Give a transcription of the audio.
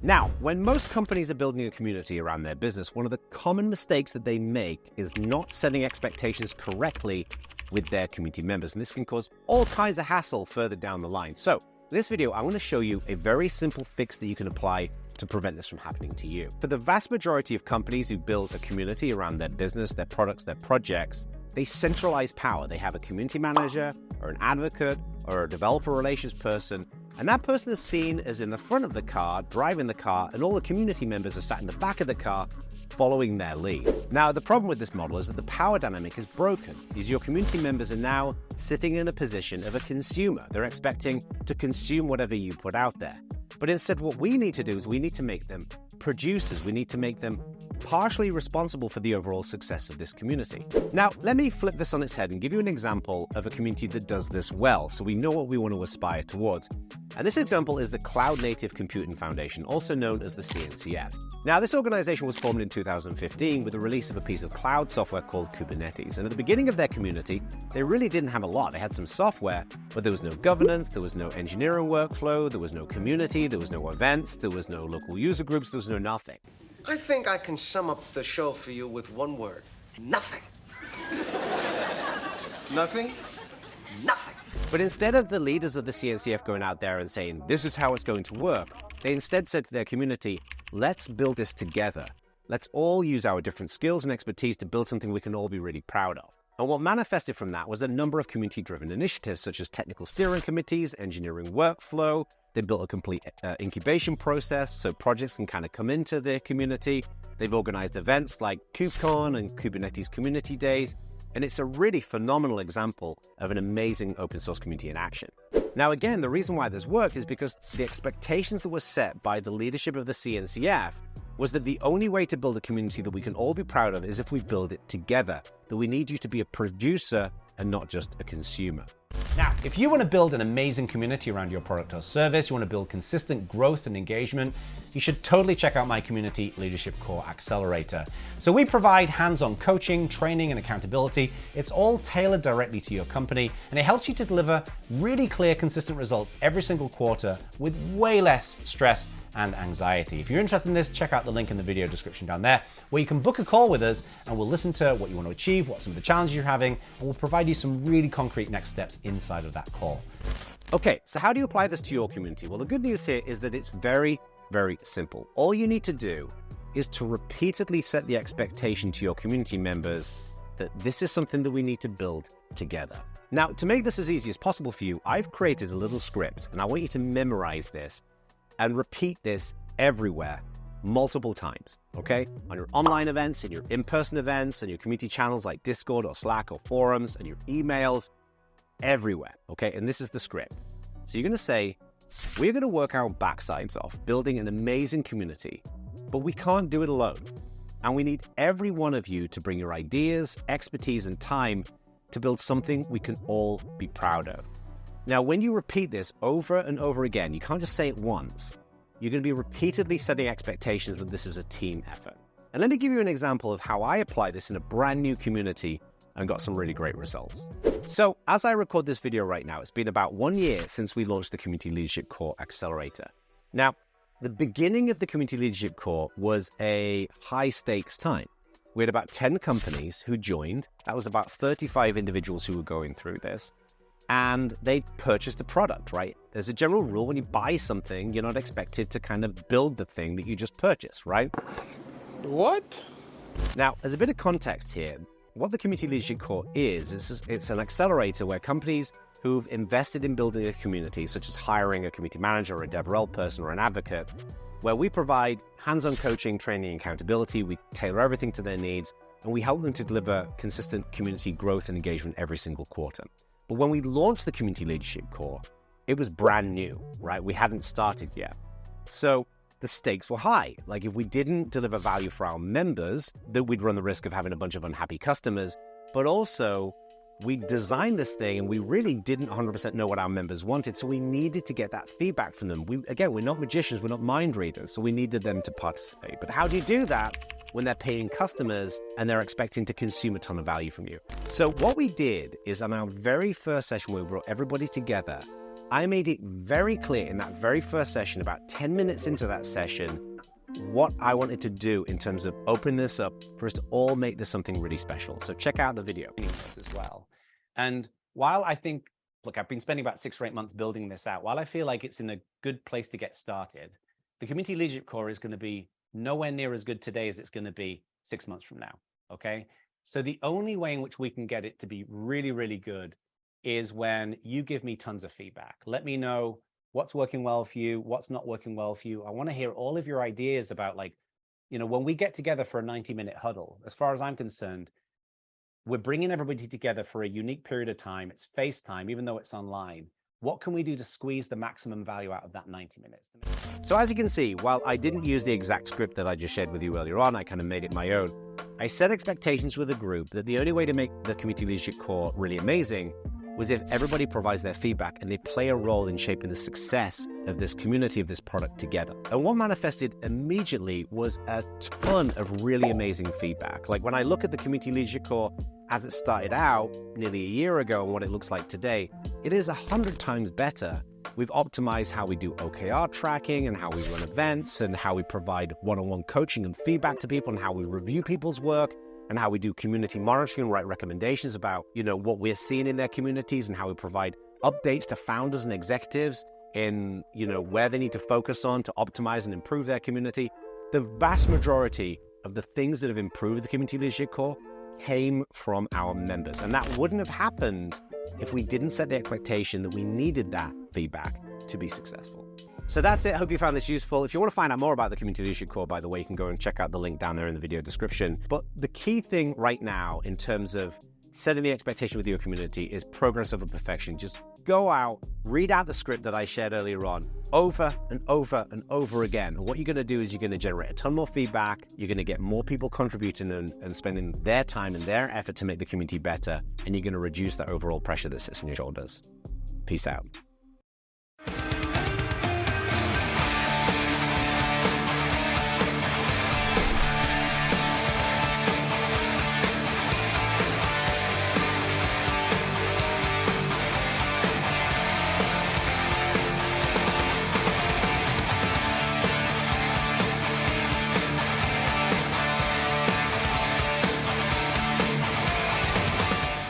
Now, when most companies are building a community around their business, one of the common mistakes that they make is not setting expectations correctly with their community members. And this can cause all kinds of hassle further down the line. So in this video, I'm going to show you a very simple fix that you can apply to prevent this from happening to you. For the vast majority of companies who build a community around their business, their products, their projects, they centralize power. They have a community manager or an advocate or a developer relations person, and that person is seen as in the front of the car, driving the car, and all the community members are sat in the back of the car, following their lead. Now, the problem with this model is that the power dynamic is broken, is your community members are now sitting in a position of a consumer. They're expecting to consume whatever you put out there. But instead, what we need to do is we need to make them producers. We need to make them partially responsible for the overall success of this community. Now, let me flip this on its head and give you an example of a community that does this well, so we know what we want to aspire towards. And this example is the Cloud Native Computing Foundation, also known as the CNCF. Now, this organization was formed in 2015 with the release of a piece of cloud software called Kubernetes. And at the beginning of their community, they really didn't have a lot. They had some software, but there was no governance, there was no engineering workflow, there was no community, there was no events, there was no local user groups, there was no nothing. I think I can sum up the show for you with one word. Nothing. Nothing? Nothing. But instead of the leaders of the CNCF going out there and saying, this is how it's going to work, they instead said to their community, let's build this together. Let's all use our different skills and expertise to build something we can all be really proud of. And what manifested from that was a number of community-driven initiatives, such as technical steering committees, engineering workflow. They built a complete incubation process so projects can kind of come into their community. They've organized events like KubeCon and Kubernetes Community Days. And it's a really phenomenal example of an amazing open source community in action. Now, again, the reason why this worked is because the expectations that were set by the leadership of the CNCF was that the only way to build a community that we can all be proud of is if we build it together, that we need you to be a producer and not just a consumer. Now, if you want to build an amazing community around your product or service, you want to build consistent growth and engagement, you should totally check out my Community Leadership Core Accelerator. So we provide hands-on coaching, training, and accountability. It's all tailored directly to your company, and it helps you to deliver really clear, consistent results every single quarter with way less stress and anxiety. If you're interested in this, check out the link in the video description down there, where you can book a call with us and we'll listen to what you want to achieve, what some of the challenges you're having, and we'll provide you some really concrete next steps inside of that call. Okay, so how do you apply this to your community? Well, the good news here is that it's very, very simple. All you need to do is to repeatedly set the expectation to your community members that this is something that we need to build together. Now, to make this as easy as possible for you, I've created a little script, and I want you to memorize this and repeat this everywhere, multiple times, okay? On your online events, in your in-person events, and your community channels like Discord or Slack or forums, and your emails, everywhere, okay? And this is the script. So you're gonna say, we're gonna work our backsides off building an amazing community, but we can't do it alone. And we need every one of you to bring your ideas, expertise, and time to build something we can all be proud of. Now, when you repeat this over and over again, you can't just say it once. You're going to be repeatedly setting expectations that this is a team effort. And let me give you an example of how I apply this in a brand new community and got some really great results. So, as I record this video right now, it's been about 1 year since we launched the Community Leadership Core Accelerator. Now, the beginning of the Community Leadership Core was a high-stakes time. We had about 10 companies who joined. That was about 35 individuals who were going through this. And they purchased the product, right? There's a general rule when you buy something, you're not expected to kind of build the thing that you just purchased, right? What? Now, as a bit of context here, what the Community Leadership Core is it's an accelerator where companies who've invested in building a community, such as hiring a community manager or a devrel person or an advocate, where we provide hands-on coaching, training, and accountability. We tailor everything to their needs, and we help them to deliver consistent community growth and engagement every single quarter. But when we launched the Community Leadership Core, it was brand new, right? We hadn't started yet. So the stakes were high. Like if we didn't deliver value for our members, then we'd run the risk of having a bunch of unhappy customers. But also, we designed this thing and we really didn't 100% know what our members wanted. So we needed to get that feedback from them. We're not magicians, we're not mind readers. So we needed them to participate. But how do you do that when they're paying customers and they're expecting to consume a ton of value from you? So what we did is on our very first session where we brought everybody together, I made it very clear in that very first session, about 10 minutes into that session, what I wanted to do in terms of opening this up for us to all make this something really special. So check out the video. As well. And while I think, look, I've been spending about 6 or 8 months building this out, while I feel like it's in a good place to get started, the community leadership core is going to be nowhere near as good today as it's going to be 6 months from now. Okay. So the only way in which we can get it to be really, really good is when you give me tons of feedback. Let me know what's working well for you, what's not working well for you. I want to hear all of your ideas about, like, you know, when we get together for a 90-minute huddle, as far as I'm concerned, we're bringing everybody together for a unique period of time. It's FaceTime, even though it's online. What can we do to squeeze the maximum value out of that 90 minutes? So as you can see, while I didn't use the exact script that I just shared with you earlier on, I kind of made it my own. I set expectations with the group that the only way to make the community leadership core really amazing was if everybody provides their feedback and they play a role in shaping the success of this community, of this product together. And what manifested immediately was a ton of really amazing feedback. Like when I look at the community leadership core as it started out nearly a year ago and what it looks like today, it is 100 times better. We've optimized how we do OKR tracking and how we run events and how we provide one-on-one coaching and feedback to people and how we review people's work and how we do community monitoring and write recommendations about, you know, what we're seeing in their communities and how we provide updates to founders and executives in, you know, where they need to focus on to optimize and improve their community. The vast majority of the things that have improved the community leadership core came from our members. And that wouldn't have happened if we didn't set the expectation that we needed that feedback to be successful. So that's it. Hope you found this useful. If you want to find out more about the community leadership core, by the way, you can go and check out the link down there in the video description. But the key thing right now in terms of setting the expectation with your community is progress over perfection. Just go out, read out the script that I shared earlier on over and over and over again. And what you're going to do is you're going to generate a ton more feedback. You're going to get more people contributing and spending their time and their effort to make the community better. And you're going to reduce that overall pressure that sits on your shoulders. Peace out.